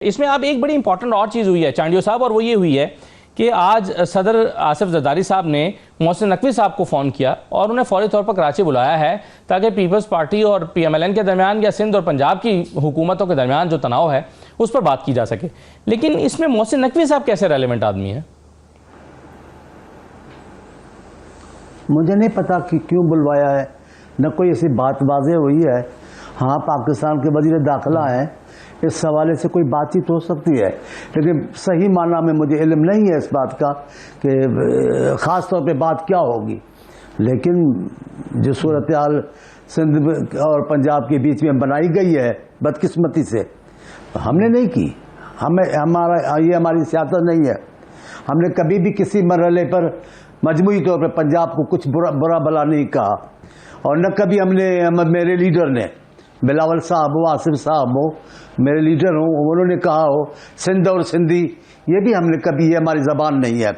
इसमें अब एक बड़ी इंपॉर्टेंट और चीज़ हुई है चांडियो साहब, और वो ये हुई है कि आज सदर आसिफ जरदारी साहब ने मोहसिन नकवी साहब को फ़ोन किया और उन्हें फौरी तौर पर कराची बुलाया है ताकि पीपल्स पार्टी और PMLN के दरमियान या सिंध और पंजाब की हुकूमतों के दरमियान जो तनाव है उस पर बात की जा सके। लेकिन इसमें मोहसिन नकवी साहब कैसे रेलेवेंट आदमी है? मुझे नहीं पता कि क्यों बुलवाया है, न कोई ऐसी बात वाज़ेह हुई है। हाँ, पाकिस्तान के वज़ीर दाखिला हैं, इस हवाले से कोई बातचीत हो सकती है, लेकिन सही माना में मुझे इल्म नहीं है इस बात का कि ख़ास तौर पे बात क्या होगी। लेकिन जो सूरत हाल सिंध और पंजाब के बीच में बनाई गई है बदकिस्मती से, हमने नहीं की। ये हमारी सियासत नहीं है। हमने कभी भी किसी मरहले पर मजमूई तौर पर पंजाब को कुछ बुरा भला नहीं कहा, और न कभी मेरे लीडर ने, बिलावल साहब हो, आसिफ साहब हो, मेरे लीडर हो, उन्होंने कहा हो सिंध और सिंधी, ये भी हमने कभी, ये हमारी ज़बान नहीं है।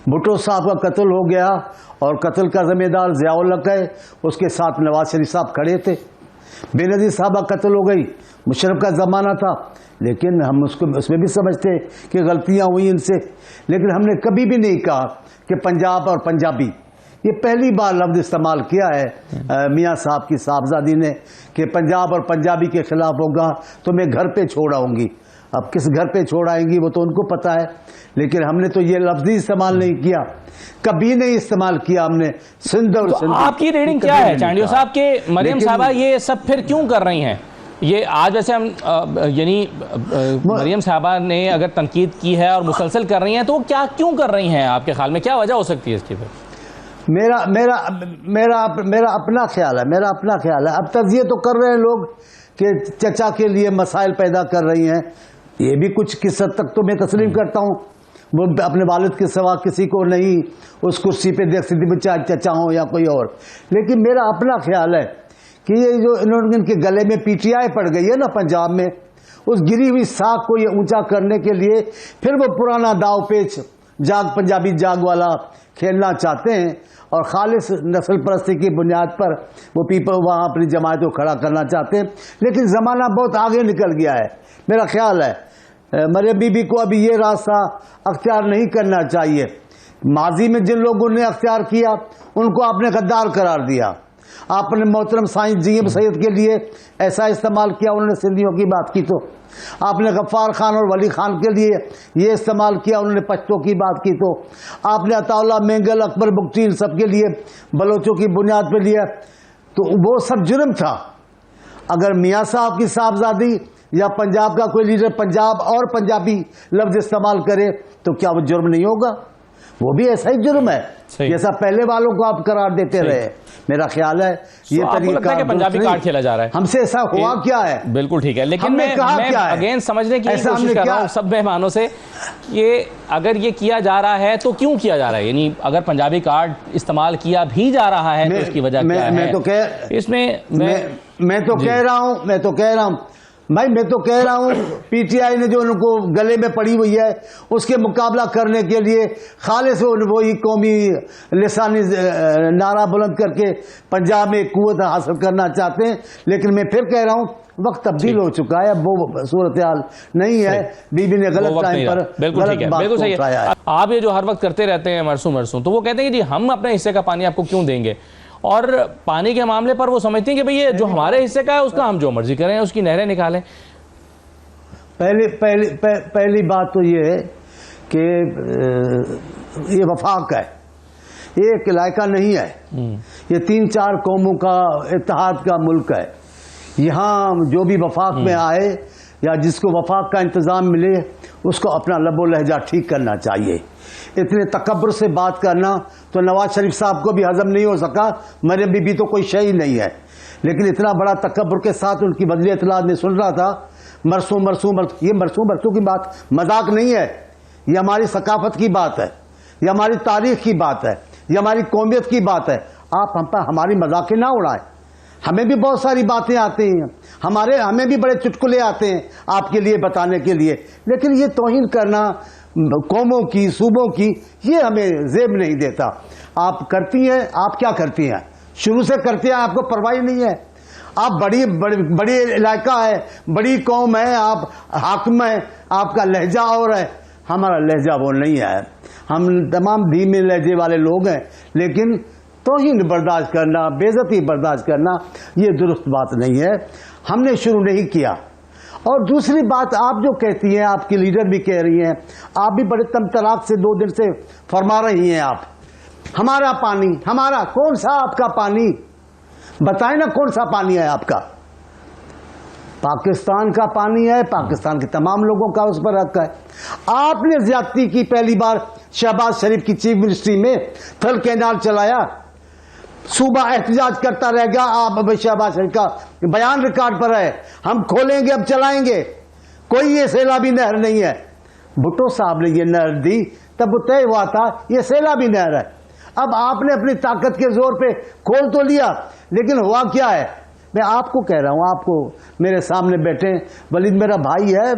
भुट्टो साहब का कत्ल हो गया और कत्ल का ज़िम्मेदार ज़ियाउल हक है, उसके साथ नवाज शरीफ साहब खड़े थे। बेनज़ीर साहब का कत्ल हो गई, मुशर्रफ का ज़माना था, लेकिन हम उसमें भी समझते कि गलतियाँ हुई इनसे, लेकिन हमने कभी भी नहीं कहा कि पंजाब और पंजाबी। ये पहली बार लफ्ज़ इस्तेमाल किया है मियाँ साहब की साहबजादी ने कि पंजाब और पंजाबी के खिलाफ होगा तो मैं घर पे छोड़ आऊँगी। अब किस घर पे छोड़ आएंगी वो तो उनको पता है, लेकिन हमने तो ये लफ्ज़ ही इस्तेमाल नहीं किया, कभी नहीं इस्तेमाल किया हमने सिंध और सिंध। आपकी रीडिंग क्या है चांडियो साहब के मरियम साहबा ये सब फिर क्यों कर रही हैं? ये आज वैसे हम यानी मरियम साहबा ने अगर तनकीद की है और मुसलसल कर रही हैं, तो वो क्या क्यों कर रही हैं? आपके ख्याल में क्या वजह हो सकती है इसकी? मेरा अपना ख्याल है, अब तक ये तो कर रहे हैं लोग कि चचा के लिए मसाइल पैदा कर रही हैं। ये भी कुछ किस हद तक तो मैं तस्लीम करता हूँ, वो अपने वालिद के सिवा किसी को नहीं उस कुर्सी पे देख सकती, भी चाहे चचा हो या कोई और। लेकिन मेरा अपना ख्याल है कि ये जो इनके गले में PTI पड़ गई है ना पंजाब में, उस गिरी हुई साख को ये ऊंचा करने के लिए फिर वो पुराना दाव पेच पंजाबी जाग वाला खेलना चाहते हैं, और खालिस नस्ल परस्ती की बुनियाद पर वो वहाँ अपनी जमात को खड़ा करना चाहते हैं। लेकिन ज़माना बहुत आगे निकल गया है। मेरा ख्याल है मरियम बीबी को अभी ये रास्ता अख्तियार नहीं करना चाहिए। माजी में जिन लोगों ने अख्तियार किया उनको आपने गद्दार करार दिया। आपने मोहतरम साइंस जीएम सैयद के लिए ऐसा इस्तेमाल किया, उन्होंने सिंधियों की बात की, तो आपने गफ्फार खान और वली खान के लिए ये इस्तेमाल किया, उन्होंने पश्तो की बात की, तो आपने अताउल्लाह मेंगल, अकबर बुख्ती सबके लिए बलोचों की बुनियाद पर लिया, तो वो सब जुर्म था। अगर मियाँ साहब की साहबजादी या पंजाब का कोई लीडर पंजाब और पंजाबी लफ्ज़ इस्तेमाल करे तो क्या वो जुर्म नहीं होगा? वो भी ऐसा ही जुर्म है जैसा पहले वालों को आप करार देते रहे। मेरा ख्याल है ये तरीका पंजाबी कार्ड खेला जा रहा है। हमसे ऐसा हुआ क्या है? बिल्कुल ठीक है, लेकिन मैं अगेन समझने की कोशिश कर रहा हूं सब मेहमानों से, ये अगर ये किया जा रहा है तो क्यों किया जा रहा है? यानी अगर पंजाबी कार्ड इस्तेमाल किया भी जा रहा है तो इसकी वजह क्या है? इसमें मैं तो कह रहा हूं भाई, मैं तो कह रहा हूँ PTI ने जो उनको गले में पड़ी हुई है उसके मुकाबला करने के लिए खालिस वही कौमी लिसानी नारा बुलंद करके पंजाब में कुव्वत हासिल करना चाहते हैं। लेकिन मैं फिर कह रहा हूँ वक्त तब्दील हो चुका है, वो सूरत हाल नहीं है। बीबी ने गलत टाइम पर गलत बात को उठाया है। आप ये जो हर वक्त करते रहते हैं मरसू, तो वो कहते हैं कि जी हम अपने हिस्से का पानी आपको क्यों देंगे, और पानी के मामले पर वो समझते हैं कि भाई ये जो हमारे हिस्से का है उसका हम जो मर्जी करें, उसकी नहरें निकालें। पहली बात तो ये है कि ये वफाक है, ये एक इलाका नहीं है, ये 3-4 कौमों का इत्तेहाद का मुल्क है। यहाँ जो भी वफाक में आए या जिसको वफाक का इंतज़ाम मिले उसको अपना लबो लहजा ठीक करना चाहिए। इतने तकब्बुर से बात करना तो नवाज शरीफ साहब को भी हजम नहीं हो सका, मरियम बीबी तो कोई शय ही नहीं है, लेकिन इतना बड़ा तकब्बुर के साथ उनकी बदली इतलात में सुन रहा था मरसू। ये मरसू की बात मजाक नहीं है, ये हमारी सकाफत की बात है, ये हमारी तारीख की बात है, ये हमारी कौमियत की बात है। आप हम पर हमारी मजाकें ना उड़ाएं। हमें भी बहुत सारी बातें आती हैं, हमें भी बड़े चुटकुले आते हैं आपके लिए बताने के लिए, लेकिन ये तौहीन करना कौमों की, सूबों की, ये हमें जेब नहीं देता। आप करती हैं, आप क्या करती हैं? शुरू से करती हैं, आपको परवाह नहीं है। आप बड़ी इलाका है, बड़ी कौम है, आप हाकिम है, आपका लहजा और है, हमारा लहजा वो नहीं है। हम तमाम धीमे लहजे वाले लोग हैं, लेकिन तौहीन बर्दाश्त करना, बेइज्जती बर्दाश्त करना, ये दुरुस्त बात नहीं है। हमने शुरू नहीं किया। और दूसरी बात, आप जो कहती हैं, आपकी लीडर भी कह रही हैं, आप भी बड़े तमतराक से 2 दिन से फरमा रही हैं, आप हमारा पानी, हमारा कौन सा आपका पानी, बताएं ना कौन सा पानी है आपका। पाकिस्तान का पानी है, पाकिस्तान के तमाम लोगों का उस पर हक है। आपने ज्यादती की, पहली बार शहबाज शरीफ की चीफ मिनिस्ट्री में थल कैनाल चलाया, सूबा एहतजाज करता रहेगा। आप शहबाज शरीफ का बयान रिकॉर्ड पर है, हम खोलेंगे, अब चलाएंगे। कोई ये सैलाबी नहर नहीं है। भुट्टो साहब ने ये नहर दी, तब तय हुआ था ये सैलाबी नहर है। अब आपने अपनी ताकत के जोर पे खोल तो लिया, लेकिन हुआ क्या है, मैं आपको कह रहा हूं, आपको मेरे सामने बैठे वलीद मेरा भाई है,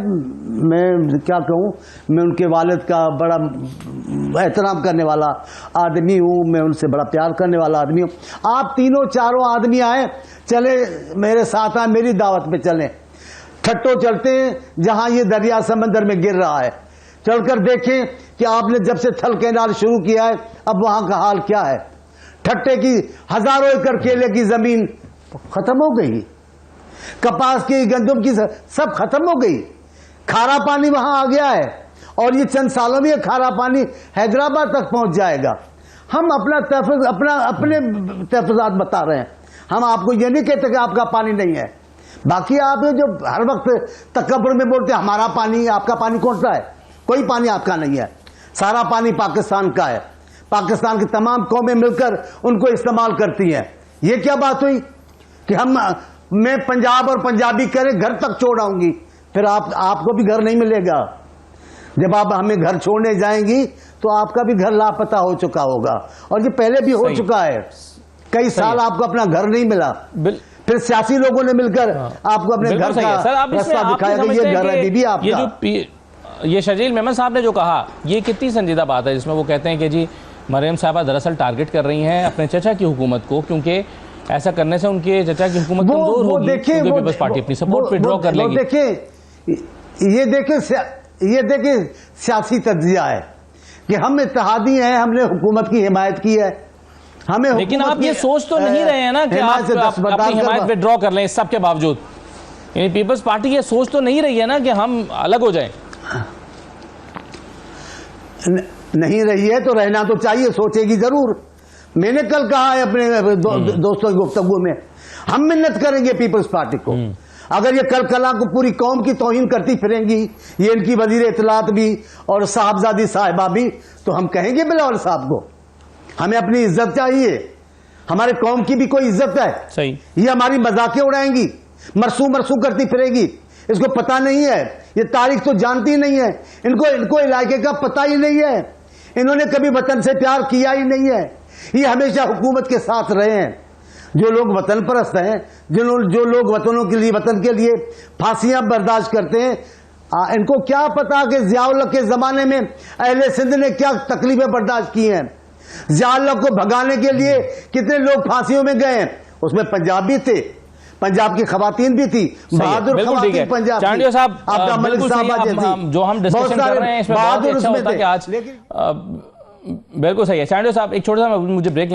मैं क्या कहूं, मैं उनके वालिद का बड़ा एहतराम करने वाला आदमी हूं, मैं उनसे बड़ा प्यार करने वाला आदमी हूं। आप तीनों चारों आदमी आए, चले मेरे साथ आए, मेरी दावत पे चलें, ठट्टो चलते हैं जहां ये दरिया समंदर में गिर रहा है, चलकर देखें कि आपने जब से थल कैनाल शुरू किया है अब वहां का हाल क्या है। ठट्टे की हजारों एकड़ केले की जमीन खत्म हो गई, कपास की, गंदम की सब खत्म हो गई। खारा पानी वहां आ गया है, और ये चंद सालों में खारा पानी हैदराबाद तक पहुंच जाएगा। हम अपने तहफुजात बता रहे हैं, हम आपको ये नहीं कहते कि आपका पानी नहीं है। बाकी आप जो हर वक्त तकब्बुर में बोलते हैं हमारा पानी, आपका पानी कौन सा है, कोई पानी आपका नहीं है, सारा पानी पाकिस्तान का है। पाकिस्तान की तमाम कौमें मिलकर उनको इस्तेमाल करती हैं। ये क्या बात हुई कि मैं पंजाब और पंजाबी करें घर तक छोड़ आऊंगी, फिर आपको भी घर नहीं मिलेगा। जब आप हमें घर छोड़ने जाएंगी तो आपका भी घर लापता हो चुका होगा, और ये पहले भी हो चुका है। कई साल आपको अपना घर नहीं मिला, फिर सियासी लोगों ने मिलकर आपको अपने घर का रास्ता दिखाया कि ये घर है बीबी आपका। ये शर्जील मेमन साहब ने जो कहा, ये कितनी संजीदा बात है, जिसमें वो कहते हैं कि जी मरियम साहबा दरअसल टारगेट कर रही हैं अपने चचा की हुकूमत को, क्योंकि ऐसा करने से उनके चचा की हुकूमत कमजोर होगी, क्योंकि पीपल्स पार्टी अपनी सपोर्ट विड्रॉ कर लेगी। ये देखें सियासी तज्जिया है कि हम इत्तेहादी हैं, हमने हुकूमत की हिमायत की है, हमें। लेकिन आप ये सोच तो नहीं रहे हैं ना कि आप अपनी हिमायत विड्रॉ कर लें इस सब के बावजूद। यानी पीपल्स पार्टी ये सोच तो नहीं रही है ना कि हम अलग हो जाएं। नहीं रही है तो रहना तो चाहिए, सोचेगी जरूर। मैंने कल कहा है अपने दोस्तों की गुफ्तगू में, हम मिन्नत करेंगे पीपल्स पार्टी को। अगर ये कल कला को पूरी कौम की तौहीन करती फिरेंगी, ये इनकी वजीर इत्तलात भी और साहबजादी साहिबा भी, तो हम कहेंगे बिलावल साहब को हमें अपनी इज्जत चाहिए, हमारे कौम की भी कोई इज्जत है। सही, ये हमारी मजाकें उड़ाएंगी, मरसू करती फिरेगी, इसको पता नहीं है, ये तारीख तो जानती नहीं है, इनको इलाके का पता ही नहीं है, इन्होंने कभी वतन से प्यार किया ही नहीं है। ये हमेशा हुकूमत के साथ रहे हैं। जो लोग वतन परस्त हैं, जो लोग वतन के लिए फांसियां बर्दाश्त करते हैं, इनको क्या पता कि ज़िया-उल हक के जमाने में अहले सिंध ने क्या तकलीफें बर्दाश्त की हैं। ज़िया-उल हक को भगाने के लिए कितने लोग फांसियों में गए, उसमें पंजाब भी थे, पंजाब की खवातीन भी थी, बहादुर खवातीन पंजाब। चांडियो साहब, जो हम डिस्कशन कर रहे हैं इसमें बहुत अच्छा होता है कि आज बिल्कुल सही है। चांडियो साहब, एक छोटा सा मुझे ब्रेक